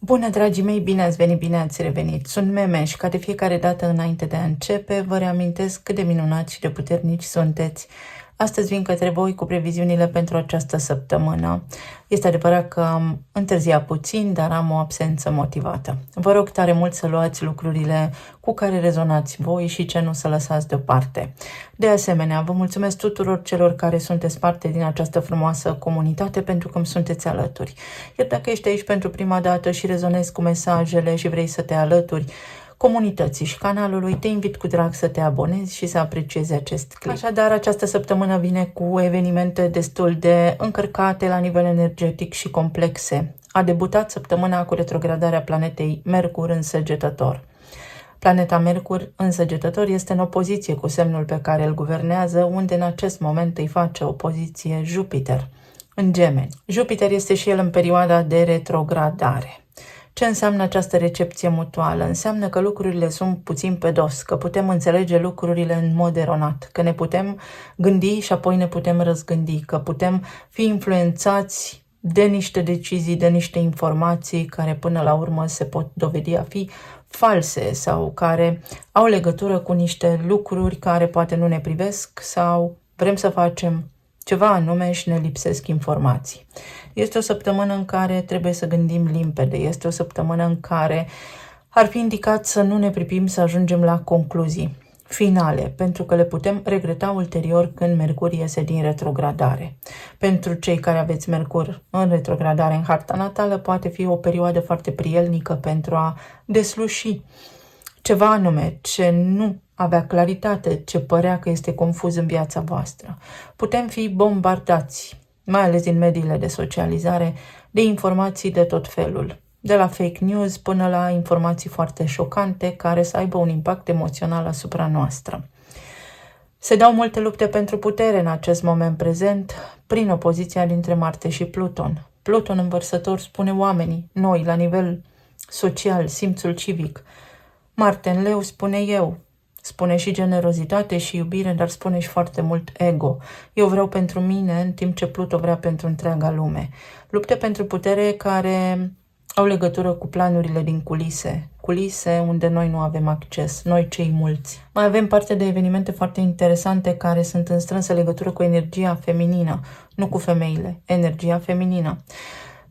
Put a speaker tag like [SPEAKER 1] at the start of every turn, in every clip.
[SPEAKER 1] Bună, dragii mei, bine ați venit, bine ați revenit. Sunt Meme și ca de fiecare dată înainte de a începe, vă reamintesc cât de minunați și de puternici sunteți. Astăzi vin către voi cu previziunile pentru această săptămână. Este adevărat că am întârziat puțin, dar am o absență motivată. Vă rog tare mult să luați lucrurile cu care rezonați voi și ce nu să lăsați deoparte. De asemenea, vă mulțumesc tuturor celor care sunteți parte din această frumoasă comunitate pentru că îmi sunteți alături. Iar dacă ești aici pentru prima dată și rezonezi cu mesajele și vrei să te alături comunității și canalului, te invit cu drag să te abonezi și să apreciezi acest clip. Așadar, această săptămână vine cu evenimente destul de încărcate la nivel energetic și complexe. A debutat săptămâna cu retrogradarea planetei Mercur în Săgetător. Planeta Mercur în Săgetător este în opoziție cu semnul pe care îl guvernează, unde în acest moment îi face opoziție Jupiter în Gemeni. Jupiter este și el în perioada de retrogradare. Ce înseamnă această recepție mutuală? Înseamnă că lucrurile sunt puțin pe dos, că putem înțelege lucrurile în mod eronat, că ne putem gândi și apoi ne putem răzgândi, că putem fi influențați de niște decizii, de niște informații care până la urmă se pot dovedi a fi false sau care au legătură cu niște lucruri care poate nu ne privesc sau vrem să facem ceva anume și ne lipsesc informații. Este o săptămână în care trebuie să gândim limpede, este o săptămână în care ar fi indicat să nu ne pripim să ajungem la concluzii finale, pentru că le putem regreta ulterior când Mercur iese din retrogradare. Pentru cei care aveți Mercur în retrogradare în harta natală, poate fi o perioadă foarte prielnică pentru a desluși ceva anume ce nu avea claritate, ce părea că este confuz în viața voastră. Putem fi bombardați, mai ales din mediile de socializare, de informații de tot felul, de la fake news până la informații foarte șocante care să aibă un impact emoțional asupra noastră. Se dau multe lupte pentru putere în acest moment prezent prin opoziția dintre Marte și Pluton. Pluton în Vărsător spune oamenii, noi, la nivel social, simțul civic. Marte în Leu spune eu. Spune și generozitate și iubire, dar spune și foarte mult ego. Eu vreau pentru mine, în timp ce Pluto vrea pentru întreaga lume. Lupte pentru putere care au legătură cu planurile din culise. Culise unde noi nu avem acces, noi cei mulți. Mai avem parte de evenimente foarte interesante care sunt în strânsă legătură cu energia feminină, nu cu femeile, energia feminină.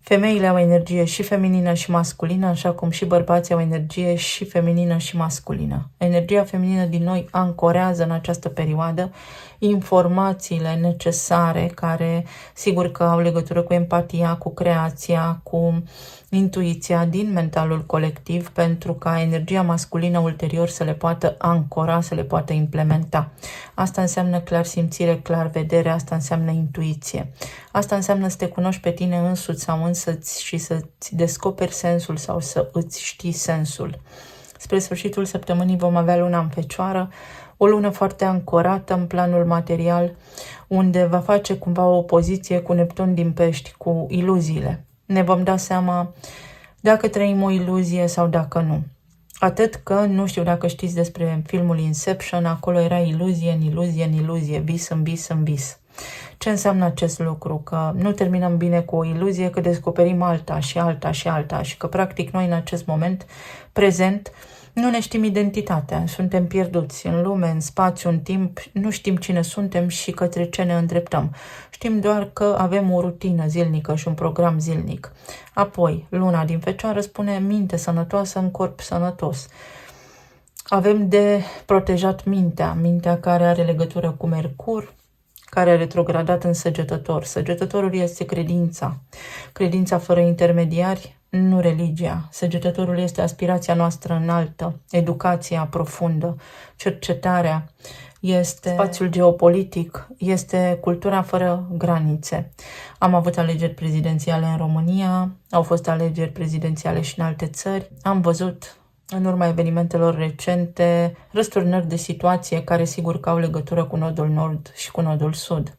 [SPEAKER 1] Femeile au energie și feminină și masculină, așa cum și bărbații au energie și feminină și masculină. Energia feminină din noi ancorează în această perioadă informațiile necesare care, sigur că au legătură cu empatia, cu creația, cu intuiția din mentalul colectiv, pentru ca energia masculină ulterior să le poată ancora, să le poată implementa. Asta înseamnă clar simțire, clar vedere, asta înseamnă intuiție. Asta înseamnă să te cunoști pe tine însuți sau însăți și să-ți descoperi sensul sau să îți știi sensul. Spre sfârșitul săptămânii vom avea luna în Fecioară, o lună foarte ancorată în planul material, unde va face cumva o opoziție cu Neptun din Pești, cu iluziile. Ne vom da seama dacă trăim o iluzie sau dacă nu. Atât că, nu știu dacă știți despre filmul Inception, acolo era iluzie în iluzie în iluzie, vis în vis în vis. Ce înseamnă acest lucru? Că nu terminăm bine cu o iluzie, că descoperim alta și alta și alta și că practic noi în acest moment prezent nu ne știm identitatea, suntem pierduți în lume, în spațiu, în timp, nu știm cine suntem și către ce ne îndreptăm. Știm doar că avem o rutină zilnică și un program zilnic. Apoi, luna din Fecioară spune minte sănătoasă în corp sănătos. Avem de protejat mintea care are legătură cu Mercur, care a retrogradat în Săgetător. Săgetătorul este credința fără intermediari, nu religia. Săgetătorul este aspirația noastră înaltă, educația profundă, cercetarea, este spațiul geopolitic, este cultura fără granițe. Am avut alegeri prezidențiale în România, au fost alegeri prezidențiale și în alte țări. Am văzut în urma evenimentelor recente răsturnări de situație care sigur că au legătură cu nodul nord și cu nodul sud.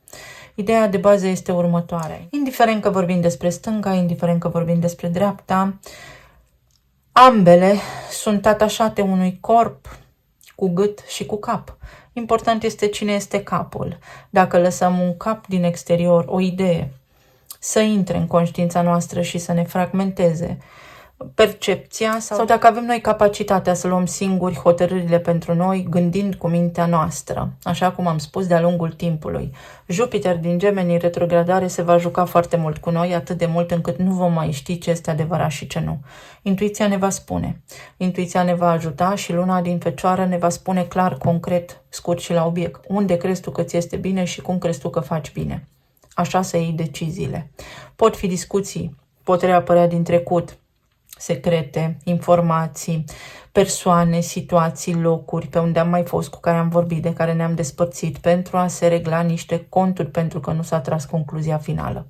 [SPEAKER 1] Ideea de bază este următoarea. Indiferent că vorbim despre stânga, indiferent că vorbim despre dreapta, ambele sunt atașate unui corp cu gât și cu cap. Important este cine este capul. Dacă lăsăm un cap din exterior, o idee, să intre în conștiința noastră și să ne fragmenteze, percepția sau dacă avem noi capacitatea să luăm singuri hotărârile pentru noi, gândind cu mintea noastră, așa cum am spus de-a lungul timpului. Jupiter din Gemeni în retrogradare se va juca foarte mult cu noi, atât de mult încât nu vom mai ști ce este adevărat și ce nu. Intuiția ne va spune, intuiția ne va ajuta și luna din Fecioară ne va spune clar, concret, scurt și la obiect, unde crezi tu că ți este bine și cum crezi tu că faci bine. Așa să iei deciziile. Pot fi discuții, pot reapărea din trecut, secrete, informații, persoane, situații, locuri pe unde am mai fost, cu care am vorbit, de care ne-am despărțit, pentru a se regla niște conturi, pentru că nu s-a tras concluzia finală.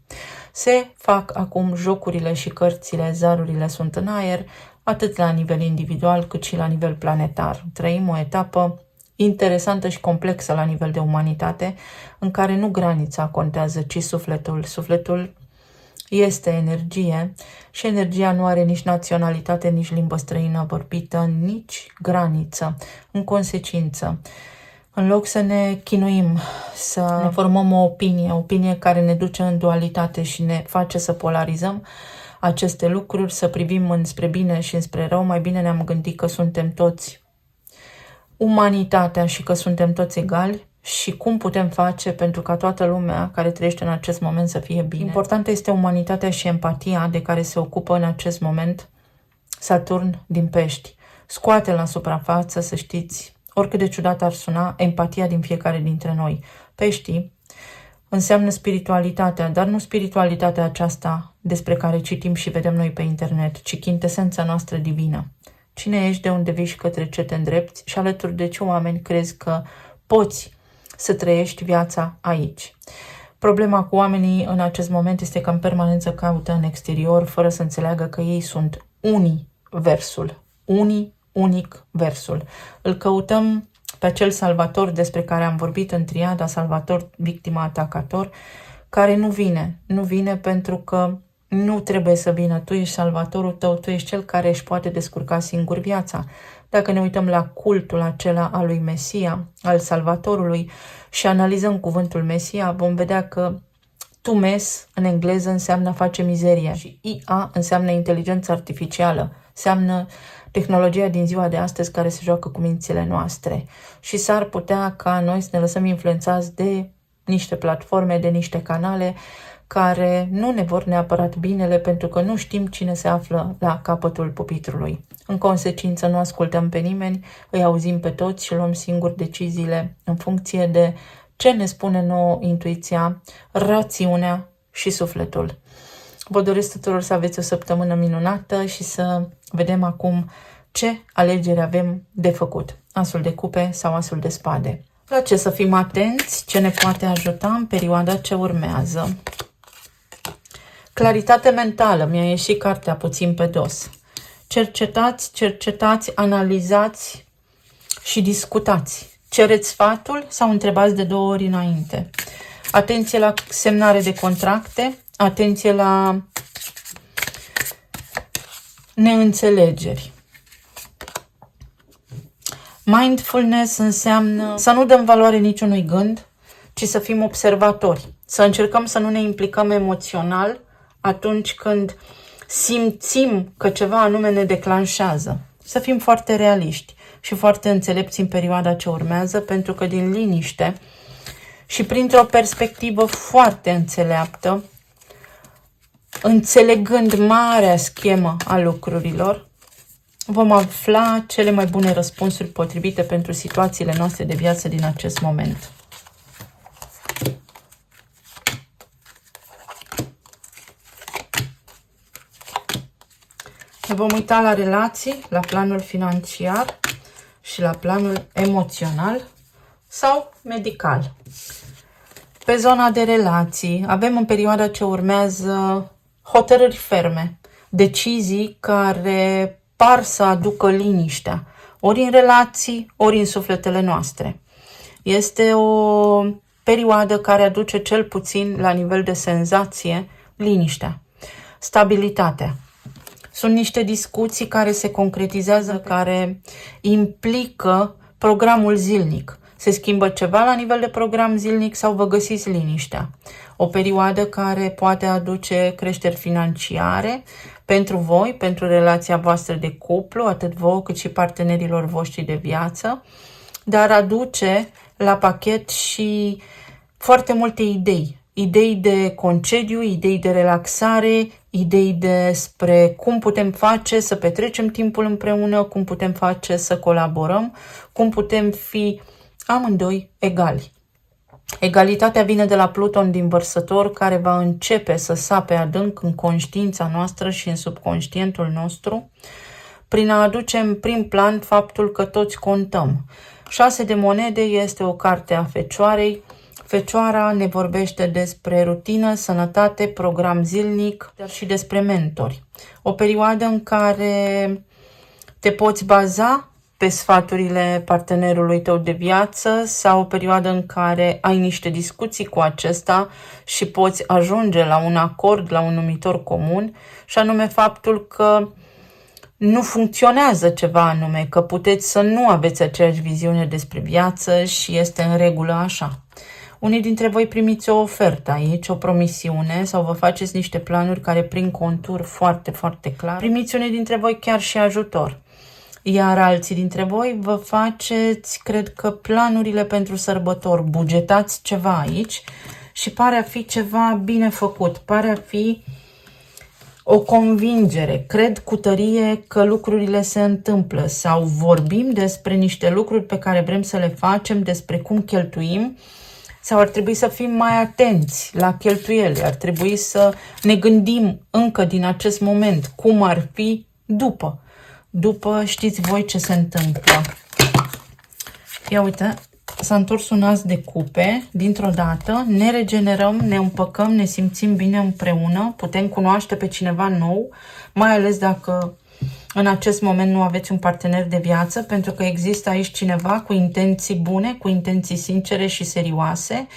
[SPEAKER 1] Se fac acum jocurile și cărțile, zarurile sunt în aer, atât la nivel individual cât și la nivel planetar. Trăim o etapă interesantă și complexă la nivel de umanitate, în care nu granița contează, ci sufletul. Sufletul este energie și energia nu are nici naționalitate, nici limbă străină vorbită, nici graniță. În consecință, în loc să ne chinuim, să ne formăm o opinie care ne duce în dualitate și ne face să polarizăm aceste lucruri, să privim înspre bine și înspre rău, mai bine ne-am gândit că suntem toți umanitatea și că suntem toți egali și cum putem face pentru ca toată lumea care trăiește în acest moment să fie bine. Importantă este umanitatea și empatia de care se ocupă în acest moment Saturn din Pești. Scoate la suprafață, să știți, oricât de ciudat ar suna, empatia din fiecare dintre noi. Peștii înseamnă spiritualitatea, dar nu spiritualitatea aceasta despre care citim și vedem noi pe internet, ci chintesența noastră divină. Cine ești, de unde vii și către ce te îndrepți și alături de ce oameni crezi că poți să trăiești viața aici. Problema cu oamenii în acest moment este că în permanență caută în exterior, fără să înțeleagă că ei sunt universul. Unic versul. Îl căutăm pe acel salvator despre care am vorbit în triada, salvator, victima, atacator, care nu vine pentru că nu trebuie să vină. Tu ești salvatorul tău, tu ești cel care își poate descurca singur viața. Dacă ne uităm la cultul acela al lui Mesia, al Salvatorului, și analizăm cuvântul Mesia, vom vedea că tumes în engleză înseamnă face mizerie și IA înseamnă inteligență artificială, înseamnă tehnologia din ziua de astăzi care se joacă cu mințile noastre. Și s-ar putea ca noi să ne lăsăm influențați de niște platforme, de niște canale care nu ne vor neapărat binele pentru că nu știm cine se află la capătul pupitrului. În consecință nu ascultăm pe nimeni, îi auzim pe toți și luăm singuri deciziile în funcție de ce ne spune nouă intuiția, rațiunea și sufletul. Vă doresc tuturor să aveți o săptămână minunată și să vedem acum ce alegeri avem de făcut. Asul de cupe sau asul de spade. La ce să fim atenți, ce ne poate ajuta în perioada ce urmează. Claritate mentală, mi-a ieșit cartea puțin pe dos. Cercetați, analizați și discutați. Cereți sfatul sau întrebați de 2 ori înainte. Atenție la semnare de contracte, atenție la neînțelegeri. Mindfulness înseamnă să nu dăm valoare niciunui gând, ci să fim observatori. Să încercăm să nu ne implicăm emoțional atunci când simțim că ceva anume ne declanșează. Să fim foarte realiști și foarte înțelepți în perioada ce urmează, pentru că din liniște și printr-o perspectivă foarte înțeleaptă, înțelegând marea schemă a lucrurilor, vom afla cele mai bune răspunsuri potrivite pentru situațiile noastre de viață din acest moment. Ne vom uita la relații, la planul financiar și la planul emoțional sau medical. Pe zona de relații avem în perioada ce urmează hotărâri ferme, decizii care par să aducă liniștea, ori în relații, ori în sufletele noastre. Este o perioadă care aduce cel puțin la nivel de senzație liniștea, stabilitatea. Sunt niște discuții care se concretizează, care implică programul zilnic. Se schimbă ceva la nivel de program zilnic sau vă găsiți liniștea. O perioadă care poate aduce creșteri financiare, pentru voi, pentru relația voastră de cuplu, atât vouă cât și partenerilor voștri de viață, dar aduce la pachet și foarte multe idei. Idei de concediu, idei de relaxare, idei despre cum putem face să petrecem timpul împreună, cum putem face să colaborăm, cum putem fi amândoi egali. Egalitatea vine de la Pluton din Vărsător, care va începe să sape adânc în conștiința noastră și în subconștientul nostru, prin a aduce în prim plan faptul că toți contăm. 6 de monede este o carte a Fecioarei. Fecioara ne vorbește despre rutină, sănătate, program zilnic, dar și despre mentori. O perioadă în care te poți baza pe sfaturile partenerului tău de viață sau o perioadă în care ai niște discuții cu acesta și poți ajunge la un acord, la un numitor comun, și anume faptul că nu funcționează ceva anume, că puteți să nu aveți aceeași viziune despre viață și este în regulă așa. Unii dintre voi primiți o ofertă aici, o promisiune sau vă faceți niște planuri care prin contur foarte, foarte clar. Primiți unii dintre voi chiar și ajutor. Iar alții dintre voi vă faceți, cred că, planurile pentru sărbători, bugetați ceva aici și pare a fi ceva bine făcut, pare a fi o convingere, cred cu tărie că lucrurile se întâmplă sau vorbim despre niște lucruri pe care vrem să le facem, despre cum cheltuim sau ar trebui să fim mai atenți la cheltuieli, ar trebui să ne gândim încă din acest moment cum ar fi după. După știți voi ce se întâmplă. Ia uite, s-a întors un as de cupe, dintr-o dată, ne regenerăm, ne împăcăm, ne simțim bine împreună, putem cunoaște pe cineva nou, mai ales dacă în acest moment nu aveți un partener de viață, pentru că există aici cineva cu intenții bune, cu intenții sincere și serioase,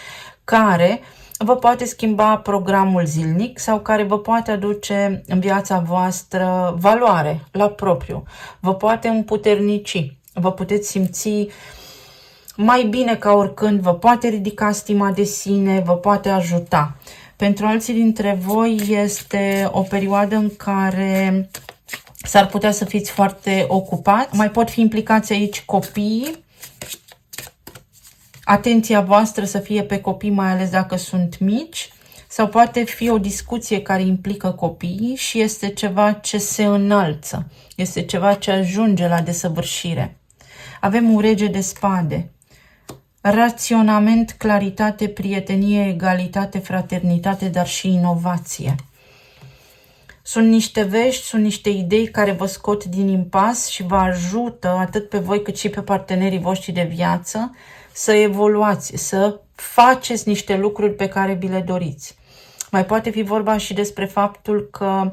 [SPEAKER 1] care vă poate schimba programul zilnic sau care vă poate aduce în viața voastră valoare la propriu, vă poate împuternici, vă puteți simți mai bine ca oricând, vă poate ridica stima de sine, vă poate ajuta. Pentru alții dintre voi este o perioadă în care s-ar putea să fiți foarte ocupați, mai pot fi implicați aici copiii. Atenția voastră să fie pe copii, mai ales dacă sunt mici, sau poate fi o discuție care implică copiii și este ceva ce se înalță, este ceva ce ajunge la desăvârșire. Avem un rege de spade, raționament, claritate, prietenie, egalitate, fraternitate, dar și inovație. Sunt niște vești, sunt niște idei care vă scot din impas și vă ajută atât pe voi cât și pe partenerii voștri de viață să evoluați, să faceți niște lucruri pe care vi le doriți. Mai poate fi vorba și despre faptul că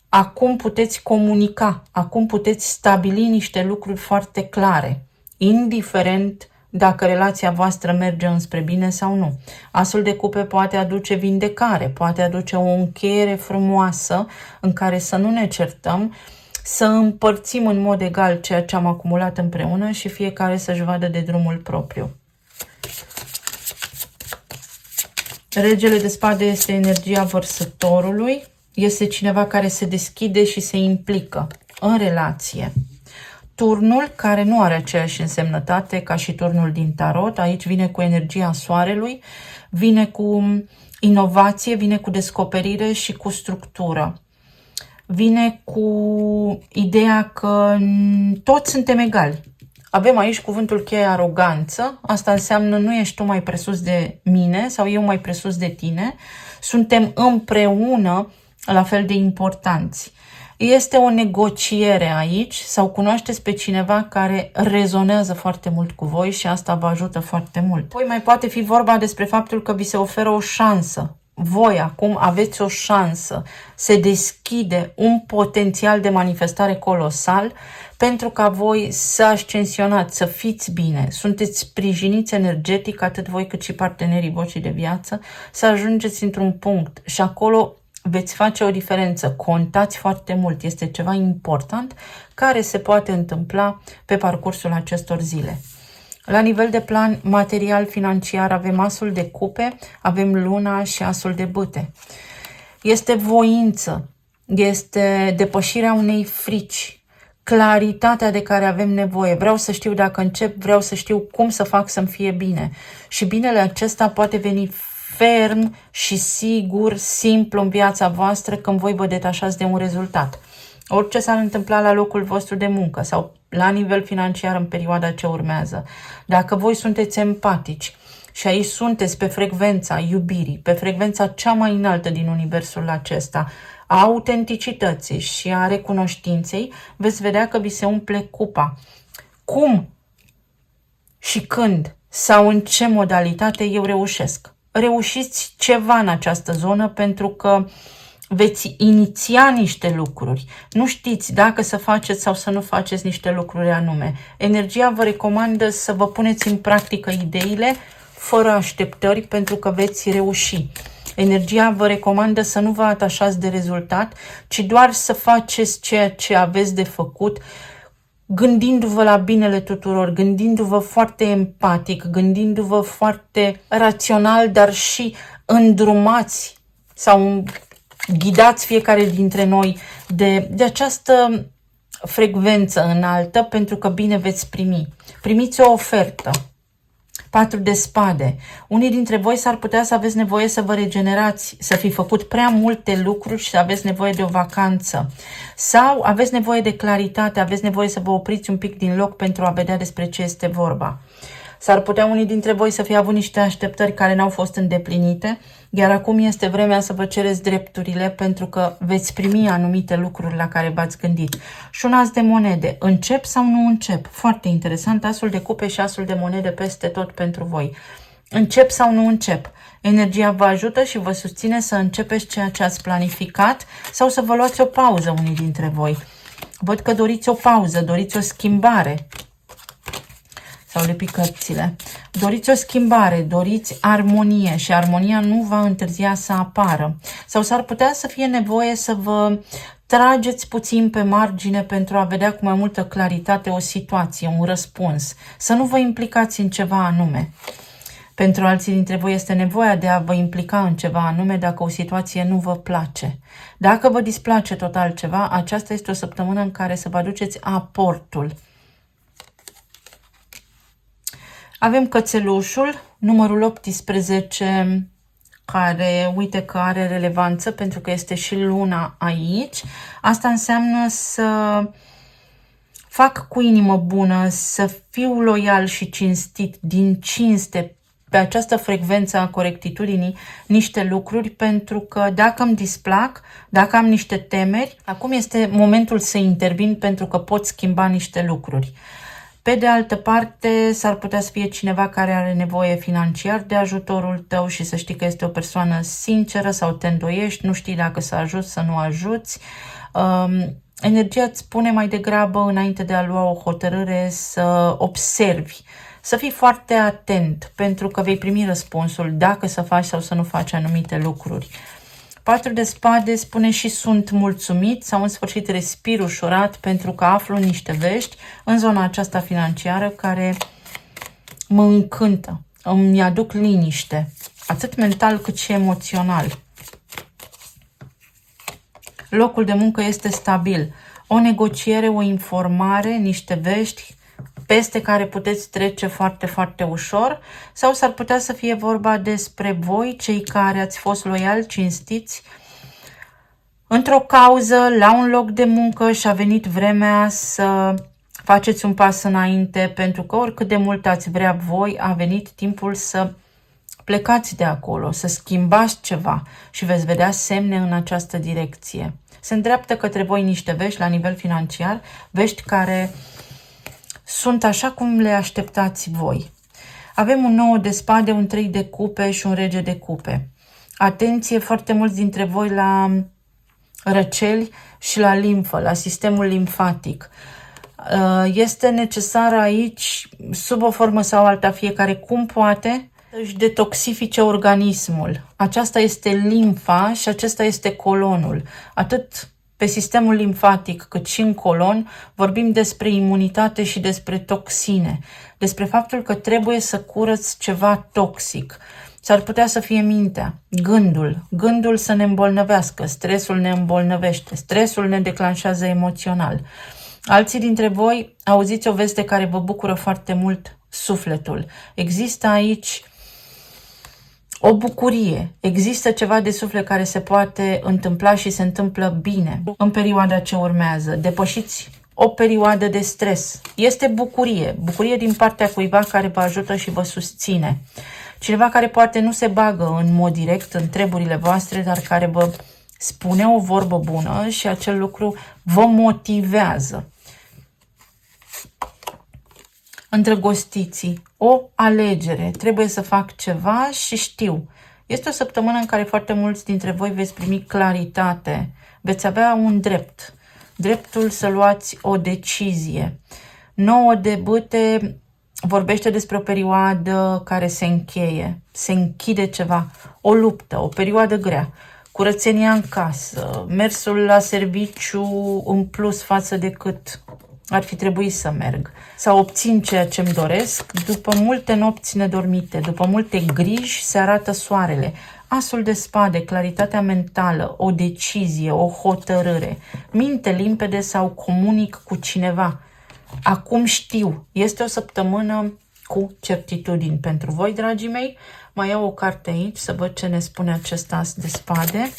[SPEAKER 1] acum puteți comunica, acum puteți stabili niște lucruri foarte clare, indiferent dacă relația voastră merge înspre bine sau nu. Asul de cupe poate aduce vindecare, poate aduce o încheiere frumoasă în care să nu ne certăm, să împărțim în mod egal ceea ce am acumulat împreună și fiecare să-și vadă de drumul propriu. Regele de spade este energia vărsătorului, este cineva care se deschide și se implică în relație. Turnul, care nu are aceeași însemnătate ca și turnul din tarot, aici vine cu energia soarelui, vine cu inovație, vine cu descoperire și cu structură. Vine cu ideea că toți suntem egali. Avem aici cuvântul cheie aroganță, asta înseamnă nu ești tu mai presus de mine sau eu mai presus de tine, suntem împreună la fel de importanți. Este o negociere aici sau cunoașteți pe cineva care rezonează foarte mult cu voi și asta vă ajută foarte mult. Apoi mai poate fi vorba despre faptul că vi se oferă o șansă. Voi acum aveți o șansă, se deschide un potențial de manifestare colosal pentru ca voi să ascensionați, să fiți bine, sunteți sprijiniți energetic atât voi cât și partenerii voștri de viață, să ajungeți într-un punct și acolo veți face o diferență, contați foarte mult, este ceva important care se poate întâmpla pe parcursul acestor zile. La nivel de plan material financiar avem asul de cupe, avem luna și asul de bâte. Este voință, este depășirea unei frici, claritatea de care avem nevoie. Vreau să știu dacă încep, vreau să știu cum să fac să-mi fie bine. Și binele acesta poate veni ferm și sigur, simplu în viața voastră când voi vă detașați de un rezultat. Orice s-ar întâmpla la locul vostru de muncă sau la nivel financiar în perioada ce urmează. Dacă voi sunteți empatici și aici sunteți pe frecvența iubirii, pe frecvența cea mai înaltă din universul acesta, a autenticității și a recunoștinței, veți vedea că vi se umple cupa. Cum și când sau în ce modalitate eu reușesc? Reușiți ceva în această zonă pentru că veți iniția niște lucruri. Nu știți dacă să faceți sau să nu faceți niște lucruri anume. Energia vă recomandă să vă puneți în practică ideile fără așteptări pentru că veți reuși. Energia vă recomandă să nu vă atașați de rezultat, ci doar să faceți ceea ce aveți de făcut, gândindu-vă la binele tuturor, gândindu-vă foarte empatic, gândindu-vă foarte rațional, dar și îndrumați sau ghidați fiecare dintre noi de această frecvență înaltă, pentru că bine veți primi. Primiți o ofertă. 4 de spade. Unii dintre voi s-ar putea să aveți nevoie să vă regenerați, să fi făcut prea multe lucruri și să aveți nevoie de o vacanță. Sau aveți nevoie de claritate, aveți nevoie să vă opriți un pic din loc pentru a vedea despre ce este vorba. S-ar putea unii dintre voi să fie avut niște așteptări care n-au fost îndeplinite, iar acum este vremea să vă cereți drepturile pentru că veți primi anumite lucruri la care v-ați gândit. Și un as de monede. Încep sau nu încep? Foarte interesant, asul de cupe și asul de monede peste tot pentru voi. Încep sau nu încep? Energia vă ajută și vă susține să începeți ceea ce ați planificat sau să vă luați o pauză unii dintre voi. Văd că doriți o pauză, doriți o schimbare. Sau le picățile. Doriți o schimbare, doriți armonie și armonia nu va întârzia să apară. Sau s-ar putea să fie nevoie să vă trageți puțin pe margine pentru a vedea cu mai multă claritate o situație, un răspuns. Să nu vă implicați în ceva anume. Pentru alții dintre voi este nevoia de a vă implica în ceva anume dacă o situație nu vă place. Dacă vă displace total ceva, aceasta este o săptămână în care să vă aduceți aportul. Avem cățelușul, numărul 18, care, uite că are relevanță pentru că este și luna aici. Asta înseamnă să fac cu inimă bună, să fiu loial și cinstit, din cinste, pe această frecvență a corectitudinii, niște lucruri, pentru că dacă îmi displac, dacă am niște temeri, acum este momentul să intervin pentru că pot schimba niște lucruri. Pe de altă parte, s-ar putea să fie cineva care are nevoie financiar de ajutorul tău și să știi că este o persoană sinceră sau te îndoiești, nu știi dacă să ajuți, să nu ajuți. Energia îți spune mai degrabă, înainte de a lua o hotărâre, să observi, să fii foarte atent, pentru că vei primi răspunsul dacă să faci sau să nu faci anumite lucruri. 4 de spade spune și sunt mulțumit sau în sfârșit respir ușurat pentru că aflu niște vești în zona aceasta financiară care mă încântă, îmi aduc liniște, atât mental cât și emoțional. Locul de muncă este stabil, o negociere, o informare, niște vești peste care puteți trece foarte, foarte ușor, sau s-ar putea să fie vorba despre voi, cei care ați fost loiali, cinstiți, într-o cauză, la un loc de muncă și a venit vremea să faceți un pas înainte, pentru că oricât de mult ați vrea voi, a venit timpul să plecați de acolo, să schimbați ceva și veți vedea semne în această direcție. Se îndreaptă către voi niște vești la nivel financiar, vești care sunt așa cum le așteptați voi. Avem un 9 de spade, un 3 de cupe și un rege de cupe. Atenție foarte mulți dintre voi la răceli și la limfă, la sistemul limfatic. Este necesar aici, sub o formă sau alta, fiecare cum poate, să-și detoxifice organismul. Aceasta este limfa și acesta este colonul. Atât pe sistemul limfatic cât și în colon vorbim despre imunitate și despre toxine, despre faptul că trebuie să curăți ceva toxic. S-ar putea să fie mintea, gândul să ne îmbolnăvească, stresul ne îmbolnăvește, stresul ne declanșează emoțional. Alții dintre voi auziți o veste care vă bucură foarte mult sufletul. Există aici o bucurie, există ceva de suflet care se poate întâmpla și se întâmplă bine în perioada ce urmează. Depășiți o perioadă de stres. Este bucurie din partea cuiva care vă ajută și vă susține. Cineva care poate nu se bagă în mod direct în treburile voastre, dar care vă spune o vorbă bună și acel lucru vă motivează. Îndrăgostiții, o alegere, trebuie să fac ceva și știu. Este o săptămână în care foarte mulți dintre voi veți primi claritate, veți avea un dreptul să luați o decizie. 9 de bâte vorbește despre o perioadă care se încheie, se închide ceva, o luptă, o perioadă grea, curățenia în casă, mersul la serviciu în plus față de cât ar fi trebuit să merg, sau obțin ceea ce îmi doresc. După multe nopți nedormite, după multe griji, se arată soarele. Asul de spade, claritatea mentală, o decizie, o hotărâre, minte limpede sau comunic cu cineva. Acum știu, este o săptămână cu certitudini pentru voi, dragii mei. Mai iau o carte aici să văd ce ne spune acest as de spade.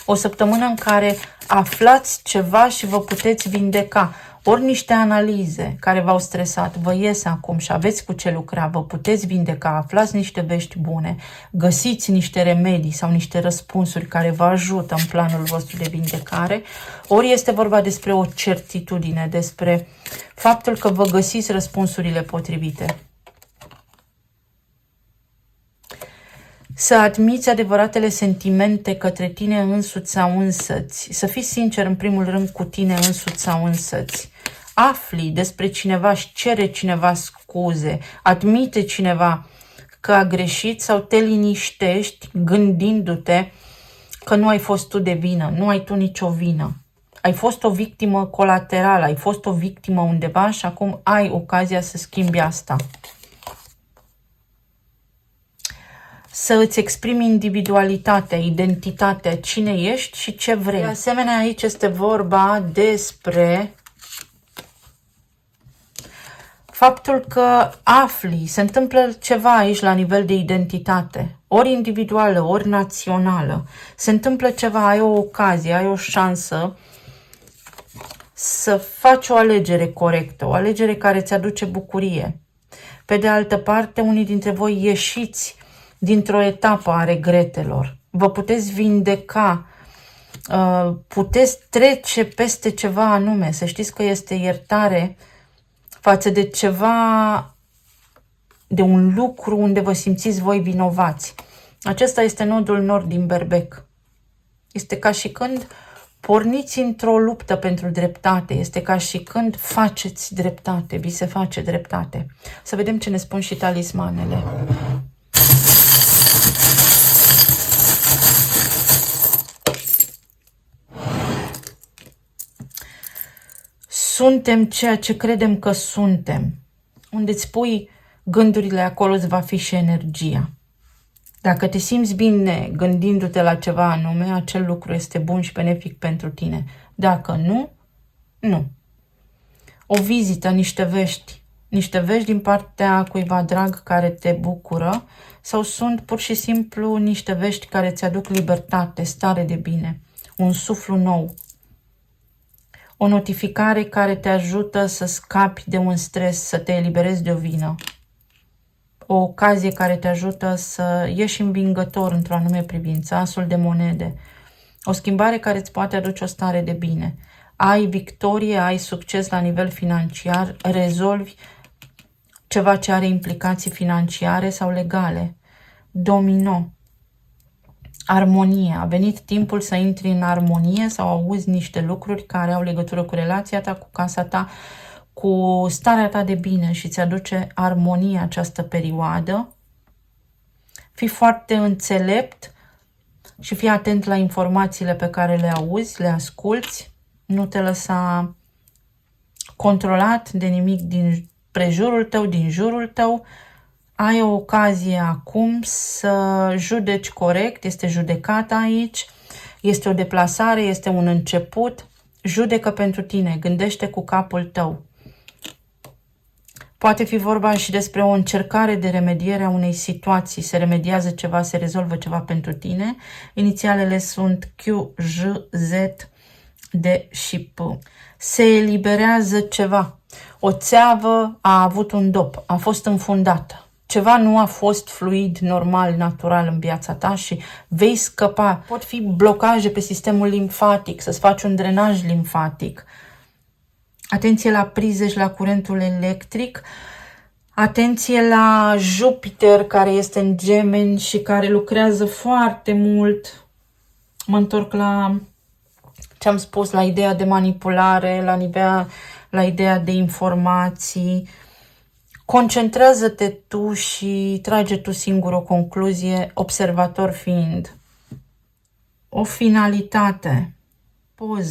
[SPEAKER 1] O săptămână în care aflați ceva și vă puteți vindeca. Ori niște analize care v-au stresat, vă ies acum și aveți cu ce lucra, vă puteți vindeca, aflați niște vești bune, găsiți niște remedii sau niște răspunsuri care vă ajută în planul vostru de vindecare, ori este vorba despre o certitudine, despre faptul că vă găsiți răspunsurile potrivite. Să admiți adevăratele sentimente către tine însuți sau însăți. Să fii sincer în primul rând cu tine însuți sau însăți. Afli despre cineva, își cere cineva scuze, admite cineva că a greșit sau te liniștești gândindu-te că nu ai fost tu de vină, nu ai tu nicio vină. Ai fost o victimă colaterală, ai fost o victimă undeva și acum ai ocazia să schimbi asta. Să îți exprimi individualitatea, identitatea, cine ești și ce vrei. De asemenea, aici este vorba despre faptul că afli, se întâmplă ceva aici la nivel de identitate, ori individuală, ori națională. Se întâmplă ceva, ai o ocazie, ai o șansă să faci o alegere corectă, o alegere care îți aduce bucurie. Pe de altă parte, unii dintre voi ieșiți dintr-o etapă a regretelor. Vă puteți vindeca, puteți trece peste ceva anume, să știți că este iertare față de ceva, de un lucru unde vă simțiți voi vinovați. Acesta este nodul nord din Berbec. Este ca și când porniți într-o luptă pentru dreptate, este ca și când faceți dreptate, vi se face dreptate. Să vedem ce ne spun și talismanele. Suntem ceea ce credem că suntem. Unde îți pui gândurile, acolo îți va fi și energia. Dacă te simți bine gândindu-te la ceva anume, acel lucru este bun și benefic pentru tine. Dacă nu, nu. O vizită, niște vești din partea cuiva drag care te bucură sau sunt pur și simplu niște vești care îți aduc libertate, stare de bine, un suflu nou. O notificare care te ajută să scapi de un stres, să te eliberezi de o vină. O ocazie care te ajută să ieși învingător într-o anume privință, asul de monede. O schimbare care îți poate aduce o stare de bine. Ai victorie, ai succes la nivel financiar, rezolvi ceva ce are implicații financiare sau legale. Domino. Armonie. A venit timpul să intri în armonie sau auzi niște lucruri care au legătură cu relația ta, cu casa ta, cu starea ta de bine și îți aduce armonie această perioadă. Fii foarte înțelept și fii atent la informațiile pe care le auzi, le asculți. Nu te lăsa controlat de nimic din prejurul tău, din jurul tău. ai o ocazie acum să judeci corect, este judecata aici, este o deplasare, este un început, judecă pentru tine, gândește cu capul tău. Poate fi vorba și despre o încercare de remediere a unei situații, se remediază ceva, se rezolvă ceva pentru tine. Inițialele sunt Q, J, Z, D și P. Se eliberează ceva. O țeavă a avut un dop, a fost înfundată. Ceva nu a fost fluid, normal, natural în viața ta și vei scăpa. Pot fi blocaje pe sistemul limfatic, să-ți faci un drenaj limfatic. Atenție la prize și la curentul electric. Atenție la Jupiter, care este în Gemeni și care lucrează foarte mult. Mă întorc la ce am spus, la ideea de manipulare, la ideea de informații. Concentrează-te tu și trage tu singur o concluzie, observator fiind. O finalitate,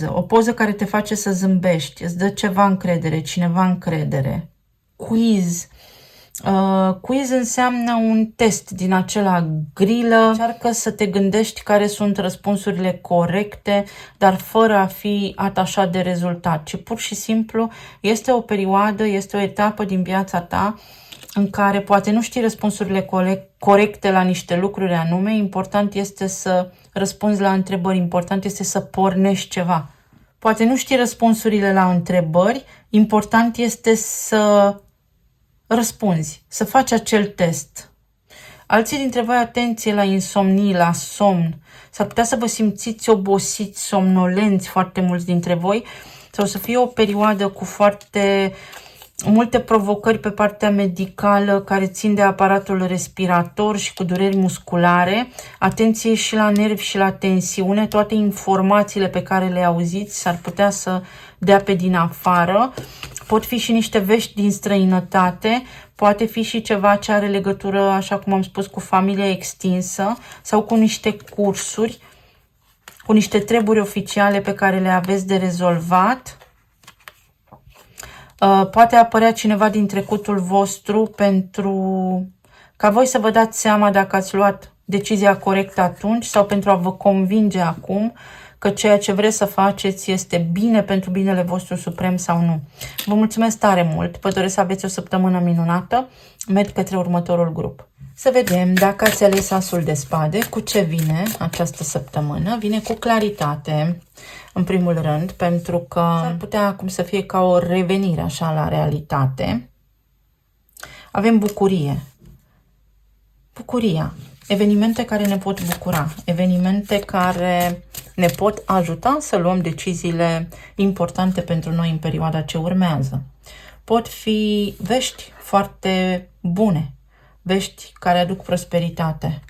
[SPEAKER 1] o poză care te face să zâmbești, îți dă ceva încredere, cineva încredere. Quiz. Quiz înseamnă un test din acela grilă. Încearcă să te gândești care sunt răspunsurile corecte, dar fără a fi atașat de rezultat, ci pur și simplu este o perioadă, este o etapă din viața ta în care poate nu știi răspunsurile corecte la niște lucruri anume. Important este să răspunzi la întrebări, important este să pornești ceva. Poate nu știi răspunsurile la întrebări, important este să răspunzi, să faci acel test. Alții dintre voi, atenție la insomnii, la somn. S-ar putea să vă simțiți obosiți, somnolenți, foarte mulți dintre voi, sau să fie o perioadă cu foarte multe provocări pe partea medicală care țin de aparatul respirator și cu dureri musculare. Atenție și la nervi și la tensiune. Toate informațiile pe care le auziți s-ar putea să dea pe din afară. Pot fi și niște vești din străinătate, poate fi și ceva ce are legătură, așa cum am spus, cu familia extinsă sau cu niște cursuri, cu niște treburi oficiale pe care le aveți de rezolvat. Poate apărea cineva din trecutul vostru pentru ca voi să vă dați seama dacă ați luat decizia corectă atunci sau pentru a vă convinge acum că ceea ce vreți să faceți este bine pentru binele vostru suprem sau nu. Vă mulțumesc tare mult, vă doresc să aveți o săptămână minunată, merg către următorul grup. Să vedem dacă ați ales asul de spade, cu ce vine această săptămână. Vine cu claritate, în primul rând, pentru că ar putea acum să fie ca o revenire așa la realitate. Avem bucurie. Bucuria. Evenimente care ne pot bucura, evenimente care ne pot ajuta să luăm deciziile importante pentru noi în perioada ce urmează. Pot fi vești foarte bune, vești care aduc prosperitate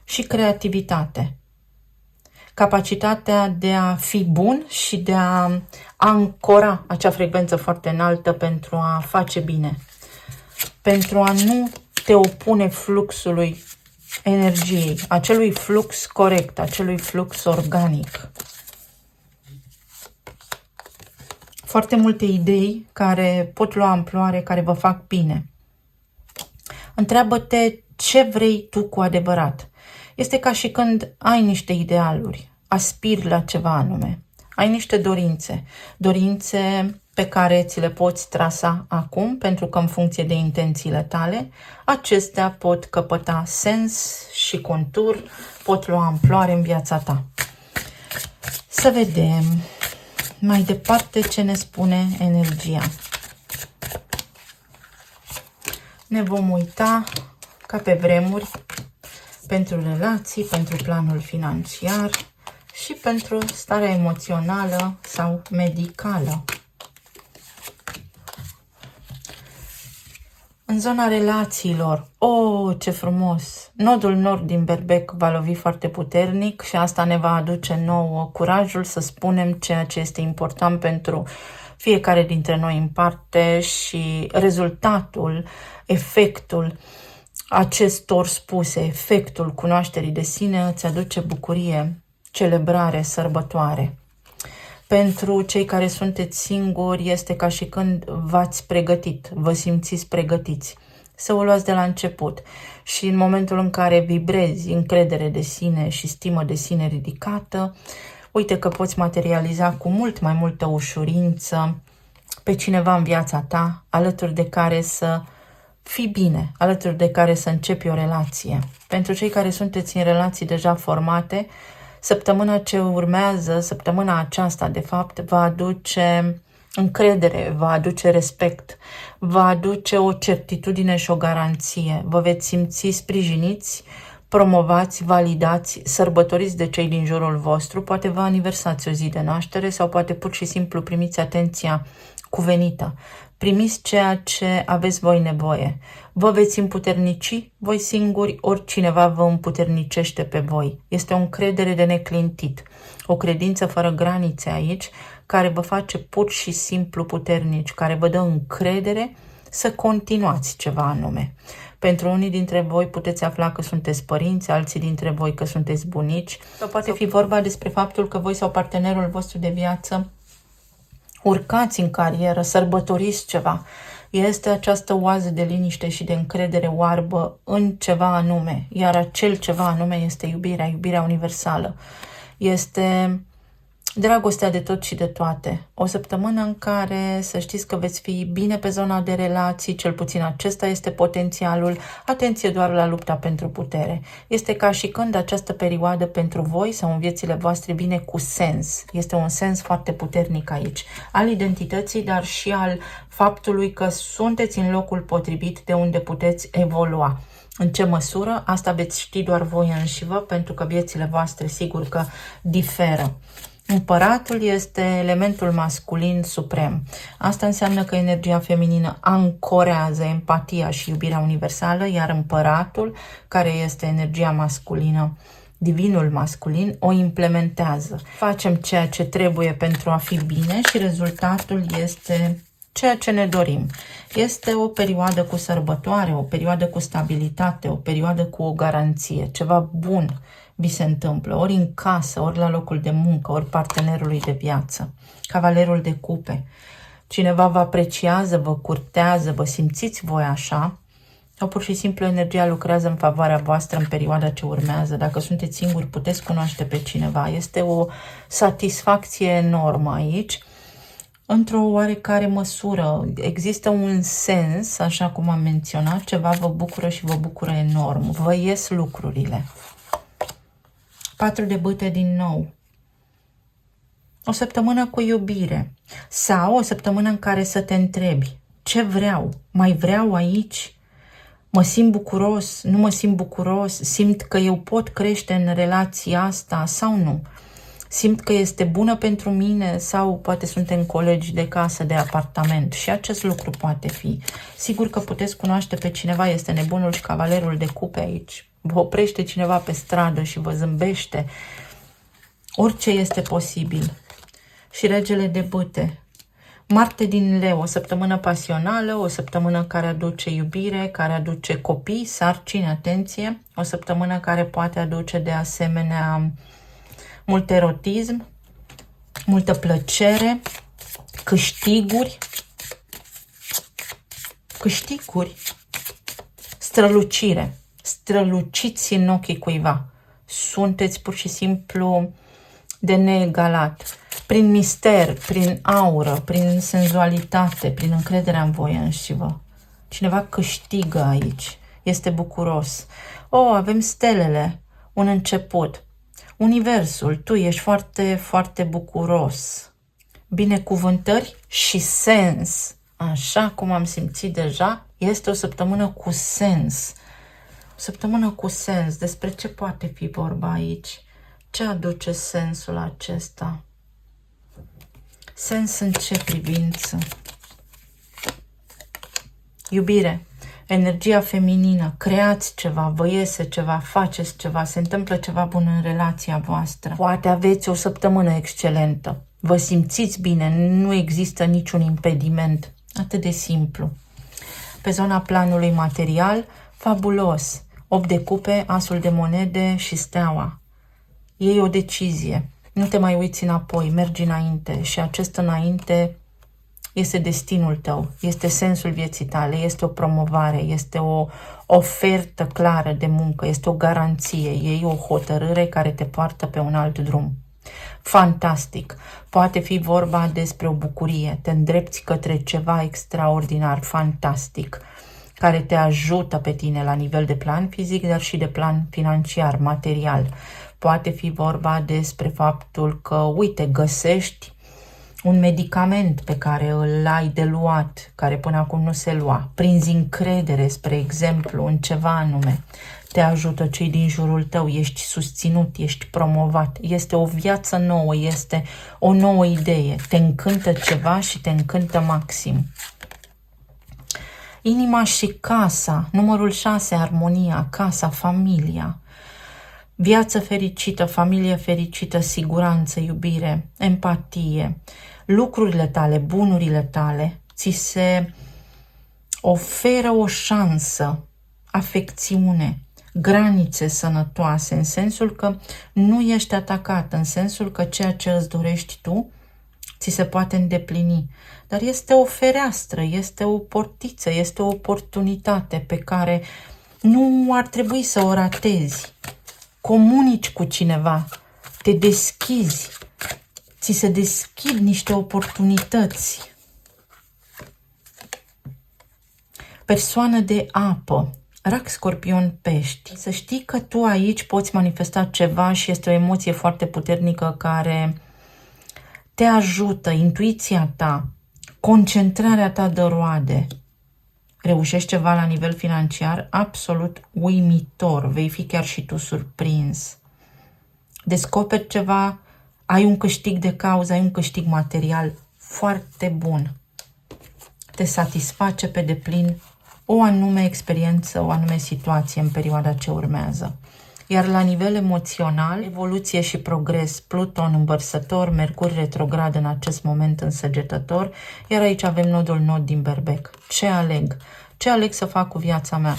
[SPEAKER 1] și creativitate. Capacitatea de a fi bun și de a ancora acea frecvență foarte înaltă pentru a face bine, pentru a nu te opune fluxului energiei, acelui flux corect, acelui flux organic. Foarte multe idei care pot lua amploare, care vă fac bine. Întreabă-te ce vrei tu cu adevărat. Este ca și când ai niște idealuri, aspiri la ceva anume, ai niște dorințe, dorințe pe care ți le poți trasa acum, pentru că în funcție de intențiile tale, acestea pot căpăta sens și contur, pot lua amploare în viața ta. Să vedem mai departe ce ne spune energia. Ne vom uita ca pe vremuri pentru relații, pentru planul financiar și pentru starea emoțională sau medicală. În zona relațiilor, ce frumos! Nodul nord din Berbec va lovi foarte puternic și asta ne va aduce nouă curajul să spunem ceea ce este important pentru fiecare dintre noi în parte și rezultatul, efectul acestor spuse, efectul cunoașterii de sine îți aduce bucurie, celebrare, sărbătoare. Pentru cei care sunteți singuri, este ca și când v-ați pregătit, vă simțiți pregătiți. Să o luați de la început și în momentul în care vibrezi încredere de sine și stimă de sine ridicată, uite că poți materializa cu mult mai multă ușurință pe cineva în viața ta, alături de care să fii bine, alături de care să începi o relație. Pentru cei care sunteți în relații deja formate, săptămâna ce urmează, săptămâna aceasta, de fapt, va aduce încredere, va aduce respect, va aduce o certitudine și o garanție. Vă veți simți sprijiniți, promovați, validați, sărbătoriți de cei din jurul vostru, poate vă aniversați o zi de naștere sau poate pur și simplu primiți atenția cuvenită. Primiți ceea ce aveți voi nevoie. Vă veți împuternici voi singuri, ori cineva vă împuternicește pe voi. Este o încredere de neclintit, o credință fără granițe aici, care vă face pur și simplu puternici, care vă dă încredere să continuați ceva anume. Pentru unii dintre voi puteți afla că sunteți părinți, alții dintre voi că sunteți bunici, sau poate fi vorba despre faptul că voi sau partenerul vostru de viață urcați în carieră, sărbătoriți ceva. Este această oază de liniște și de încredere oarbă în ceva anume, iar acel ceva anume este iubirea, iubirea universală. Este dragostea de tot și de toate. O săptămână în care să știți că veți fi bine pe zona de relații, cel puțin acesta este potențialul. Atenție doar la lupta pentru putere. Este ca și când această perioadă pentru voi sau în viețile voastre vine cu sens. Este un sens foarte puternic aici, al identității, dar și al faptului că sunteți în locul potrivit de unde puteți evolua. În ce măsură? Asta veți ști doar voi înșivă, pentru că viețile voastre sigur că diferă. Împăratul este elementul masculin suprem. Asta înseamnă că energia feminină ancorează empatia și iubirea universală, iar împăratul, care este energia masculină, divinul masculin, o implementează. Facem ceea ce trebuie pentru a fi bine și rezultatul este ceea ce ne dorim. Este o perioadă cu sărbătoare, o perioadă cu stabilitate, o perioadă cu o garanție, ceva bun vi se întâmplă, ori în casă, ori la locul de muncă, ori partenerului de viață. Cavalerul de cupe. Cineva vă apreciază, vă curtează, vă simțiți voi așa, sau pur și simplu energia lucrează în favoarea voastră în perioada ce urmează. Dacă sunteți singuri, puteți cunoaște pe cineva. Este o satisfacție enormă aici. Într-o oarecare măsură există un sens, așa cum am menționat, ceva vă bucură și vă bucură enorm. Vă ies lucrurile. 4 de bâte din nou. O săptămână cu iubire sau o săptămână în care să te întrebi ce vreau, mai vreau aici, mă simt bucuros, nu mă simt bucuros, simt că eu pot crește în relația asta sau nu, simt că este bună pentru mine sau poate suntem colegi de casă, de apartament și acest lucru poate fi. Sigur că puteți cunoaște pe cineva, este nebunul și cavalerul de cupe aici. Vă oprește cineva pe stradă și vă zâmbește. Orice este posibil. Și regele de bâte. Marte din Leu, o săptămână pasională, o săptămână care aduce iubire, care aduce copii, sarcini, atenție. O săptămână care poate aduce de asemenea mult erotism, multă plăcere, câștiguri, strălucire. Străluciți în ochii cuiva. Sunteți pur și simplu de neegalat. Prin mister, prin aură, prin senzualitate, prin încrederea în voi înșivă. Cineva câștigă aici. Este bucuros. Avem stelele. Un început. Universul, tu ești foarte, foarte bucuros. Binecuvântări și sens. Așa cum am simțit deja, este o săptămână cu sens. O săptămână cu sens. Despre ce poate fi vorba aici? Ce aduce sensul acesta? Sens în ce privință? Iubire, energia feminină, creați ceva, vă iese ceva, faceți ceva, se întâmplă ceva bun în relația voastră. Poate aveți o săptămână excelentă, vă simțiți bine, nu există niciun impediment. Atât de simplu. Pe zona planului material, fabulos. 8 de cupe, asul de monede și steaua. Iei o decizie. Nu te mai uiți înapoi, mergi înainte și acest înainte este destinul tău, este sensul vieții tale, este o promovare, este o ofertă clară de muncă, este o garanție, e o hotărâre care te poartă pe un alt drum. Fantastic! Poate fi vorba despre o bucurie, te îndrepți către ceva extraordinar, fantastic, care te ajută pe tine la nivel de plan fizic, dar și de plan financiar, material. Poate fi vorba despre faptul că, uite, găsești un medicament pe care îl ai de luat, care până acum nu se lua. Prinzi încredere, spre exemplu, în ceva anume. Te ajută cei din jurul tău, ești susținut, ești promovat. Este o viață nouă, este o nouă idee. Te încântă ceva și te încântă maxim. Inima și casa, numărul 6, armonia, casa, familia. Viață fericită, familie fericită, siguranță, iubire, empatie. Lucrurile tale, bunurile tale, ți se oferă o șansă, afecțiune, granițe sănătoase, în sensul că nu ești atacat, în sensul că ceea ce îți dorești tu ți se poate îndeplini. Dar este o fereastră, este o portiță, este o oportunitate pe care nu ar trebui să o ratezi. Comunici cu cineva, te deschizi, ți se deschid niște oportunități. Persoană de apă, Rac, Scorpion, Pești. Să știi că tu aici poți manifesta ceva și este o emoție foarte puternică care te ajută, intuiția ta, concentrarea ta de roade. Reușești ceva la nivel financiar absolut uimitor, vei fi chiar și tu surprins. Descoperi ceva, ai un câștig de cauză, ai un câștig material foarte bun. Te satisface pe deplin o anume experiență, o anume situație în perioada ce urmează. Iar la nivel emoțional, evoluție și progres, Pluton în Vărsător, Mercur retrograd în acest moment în Săgetător, iar aici avem nodul nod din Berbec. Ce aleg? Ce aleg să fac cu viața mea?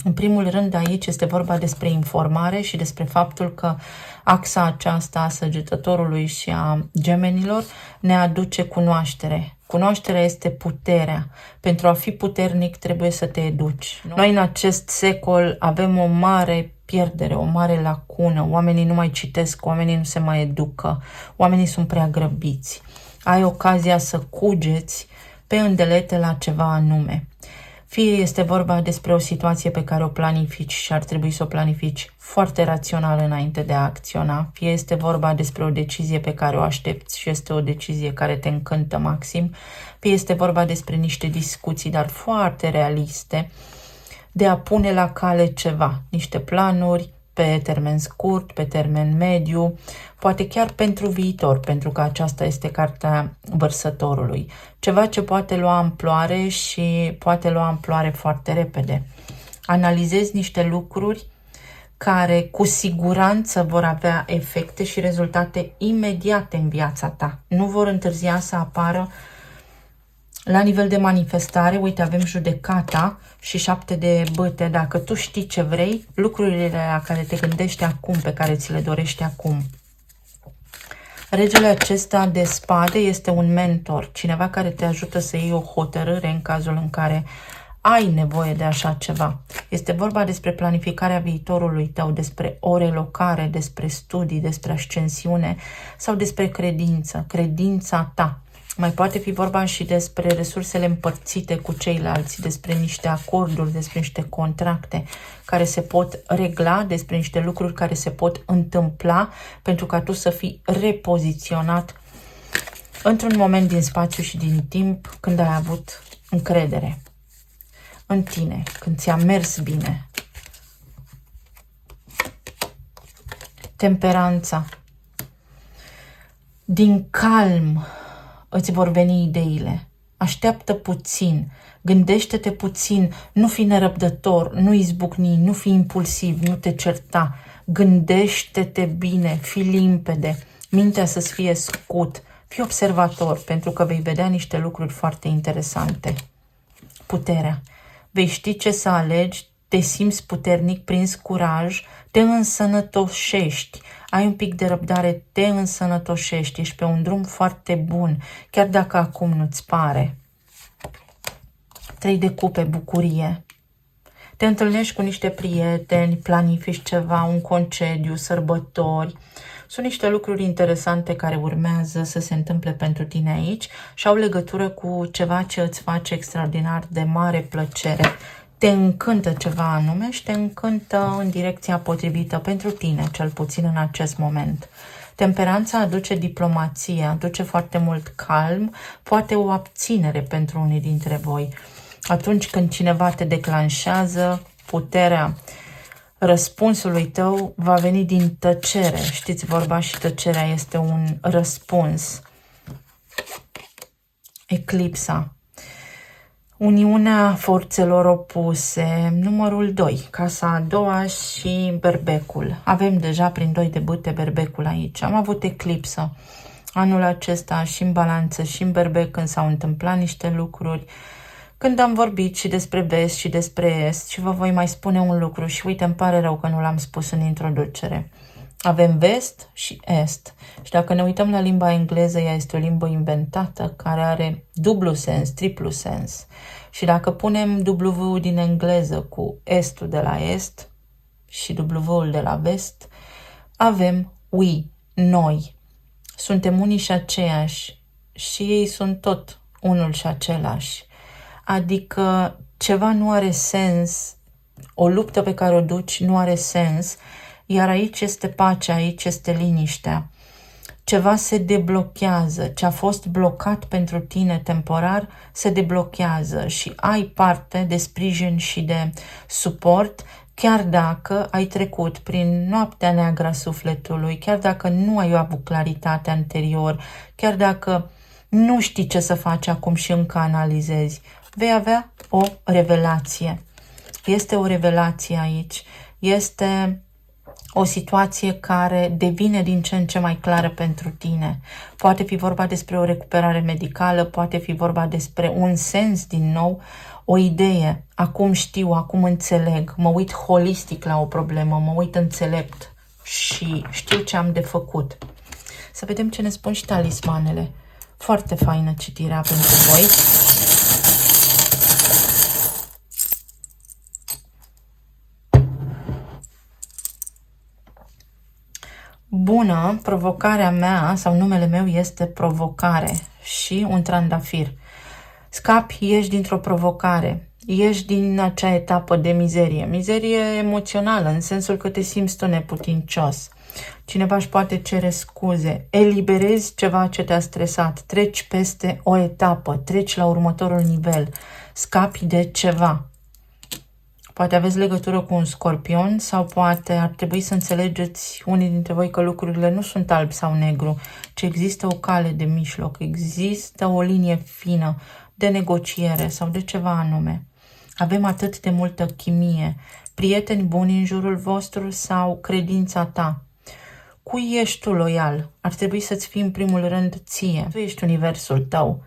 [SPEAKER 1] În primul rând, aici este vorba despre informare și despre faptul că axa aceasta a Săgetătorului și a Gemenilor ne aduce cunoaștere. Cunoașterea este puterea. Pentru a fi puternic trebuie să te educi. Noi în acest secol avem o mare pierdere, o mare lacună. Oamenii nu mai citesc, oamenii nu se mai educă, oamenii sunt prea grăbiți. Ai ocazia să cugeți pe îndelete la ceva anume. Fie este vorba despre o situație pe care o planifici și ar trebui să o planifici foarte rațional înainte de a acționa, fie este vorba despre o decizie pe care o aștepți și este o decizie care te încântă maxim, fie este vorba despre niște discuții, dar foarte realiste, de a pune la cale ceva, niște planuri pe termen scurt, pe termen mediu, poate chiar pentru viitor, pentru că aceasta este cartea Vărsătorului. Ceva ce poate lua amploare și poate lua amploare foarte repede. Analizezi niște lucruri care cu siguranță vor avea efecte și rezultate imediate în viața ta. Nu vor întârzia să apară. La nivel de manifestare, uite, avem judecata și 7 de bâte. Dacă tu știi ce vrei, lucrurile la care te gândești acum, pe care ți le dorești acum. Regele acesta de spade este un mentor, cineva care te ajută să iei o hotărâre în cazul în care ai nevoie de așa ceva. Este vorba despre planificarea viitorului tău, despre o relocare, despre studii, despre ascensiune sau despre credință, credința ta. Mai poate fi vorba și despre resursele împărțite cu ceilalți, despre niște acorduri, despre niște contracte care se pot regla, despre niște lucruri care se pot întâmpla pentru ca tu să fii repoziționat într-un moment din spațiu și din timp când ai avut încredere în tine, când ți-a mers bine. Temperanța. Din calm îți vor veni ideile. Așteaptă puțin, gândește-te puțin, nu fi nerăbdător, nu izbucni, nu fi impulsiv, nu te certa. Gândește-te bine, fi limpede, mintea să-ți fie scut, fii observator, pentru că vei vedea niște lucruri foarte interesante. Puterea. Vei ști ce să alegi, te simți puternic, prins curaj, te însănătoșești, ai un pic de răbdare, te însănătoșești, ești pe un drum foarte bun, chiar dacă acum nu-ți pare. 3 de cupe, bucurie. Te întâlnești cu niște prieteni, planifici ceva, un concediu, sărbători. Sunt niște lucruri interesante care urmează să se întâmple pentru tine aici și au legătură cu ceva ce îți face extraordinar de mare plăcere. Te încântă ceva anume și te încântă în direcția potrivită pentru tine, cel puțin în acest moment. Temperanța aduce diplomație, aduce foarte mult calm, poate o abținere pentru unii dintre voi. Atunci când cineva te declanșează, puterea răspunsului tău va veni din tăcere. Știți vorba, și tăcerea este un răspuns. Eclipsa. Uniunea forțelor opuse, numărul 2, casa a doua și berbecul. Avem deja prin 2 de bâte berbecul aici. Am avut eclipsă anul acesta și în balanță și în berbec când s-au întâmplat niște lucruri. Când am vorbit și despre vest și despre est și vă voi mai spune un lucru și uite, îmi pare rău că nu l-am spus în introducere. Avem vest și est și dacă ne uităm la limba engleză, ea este o limbă inventată care are dublu sens, triplu sens. Și dacă punem W-ul din engleză cu estul de la est și W-ul de la vest, avem we, noi. Suntem unii și aceiași și ei sunt tot unul și același. Adică ceva nu are sens, o luptă pe care o duci nu are sens, iar aici este pacea, aici este liniștea. Ceva se deblochează, ce a fost blocat pentru tine temporar se deblochează și ai parte de sprijin și de suport, chiar dacă ai trecut prin noaptea neagră a sufletului, chiar dacă nu ai avut claritate anterior, chiar dacă nu știi ce să faci acum și încă analizezi, vei avea o revelație. Este o revelație aici. Este o situație care devine din ce în ce mai clară pentru tine. Poate fi vorba despre o recuperare medicală, poate fi vorba despre un sens din nou, o idee. Acum știu, acum înțeleg, mă uit holistic la o problemă, mă uit înțelept și știu ce am de făcut. Să vedem ce ne spun și talismanele. Foarte faină citirea pentru voi. Bună, provocarea mea sau numele meu este provocare și un trandafir. Scapi, ieși dintr-o provocare, ieși din acea etapă de mizerie. Mizerie emoțională, în sensul că te simți tu neputincios. Cineva își poate cere scuze, eliberezi ceva ce te-a stresat, treci peste o etapă, treci la următorul nivel, scapi de ceva. Poate aveți legătură cu un scorpion sau poate ar trebui să înțelegeți unii dintre voi că lucrurile nu sunt alb sau negru, ci există o cale de mijloc, există o linie fină de negociere sau de ceva anume. Avem atât de multă chimie, prieteni buni în jurul vostru sau credința ta. Cui ești tu loial? Ar trebui să-ți fii în primul rând ție. Tu ești universul tău.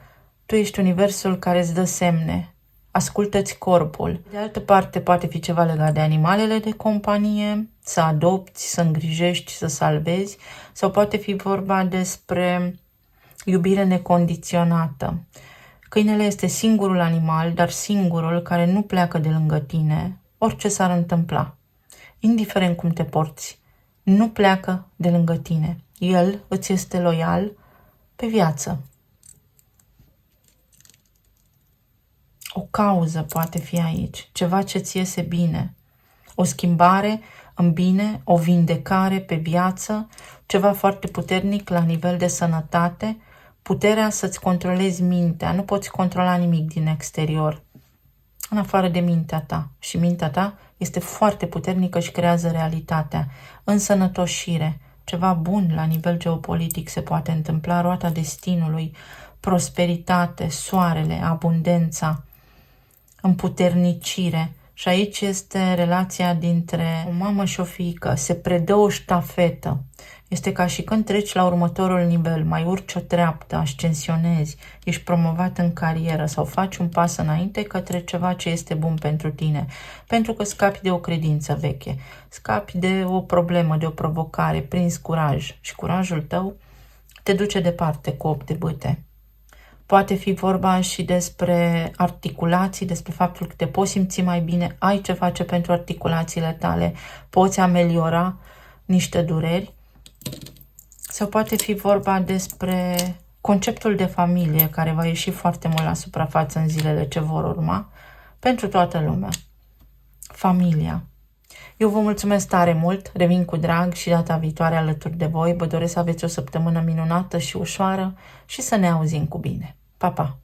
[SPEAKER 1] Tu ești universul care îți dă semne. Ascultă-ți corpul. De altă parte, poate fi ceva legat de animalele de companie, să adopți, să îngrijești, să salvezi, sau poate fi vorba despre iubire necondiționată. Câinele este singurul animal, dar singurul care nu pleacă de lângă tine, orice s-ar întâmpla. Indiferent cum te porți, nu pleacă de lângă tine. El îți este loial pe viață. O cauză poate fi aici, ceva ce ți iese bine, o schimbare în bine, o vindecare pe viață, ceva foarte puternic la nivel de sănătate, puterea să-ți controlezi mintea, nu poți controla nimic din exterior, în afară de mintea ta. Și mintea ta este foarte puternică și creează realitatea, însănătoșire, ceva bun la nivel geopolitic se poate întâmpla, roata destinului, prosperitate, soarele, abundența, împuternicire Și aici este relația dintre o mamă și o fiică. Se predă o ștafetă. Este ca și când treci la următorul nivel, mai urci o treaptă, ascensionezi, ești promovat în carieră sau faci un pas înainte către ceva ce este bun pentru tine. Pentru că scapi de o credință veche, scapi de o problemă, de o provocare, prinzi curaj și curajul tău te duce departe cu 8 de bâte. Poate fi vorba și despre articulații, despre faptul că te poți simți mai bine, ai ce face pentru articulațiile tale, poți ameliora niște dureri. Sau poate fi vorba despre conceptul de familie care va ieși foarte mult la suprafață în zilele ce vor urma pentru toată lumea. Familia. Eu vă mulțumesc tare mult, revin cu drag și data viitoare alături de voi. Vă doresc să aveți o săptămână minunată și ușoară și să ne auzim cu bine. Pa, pa!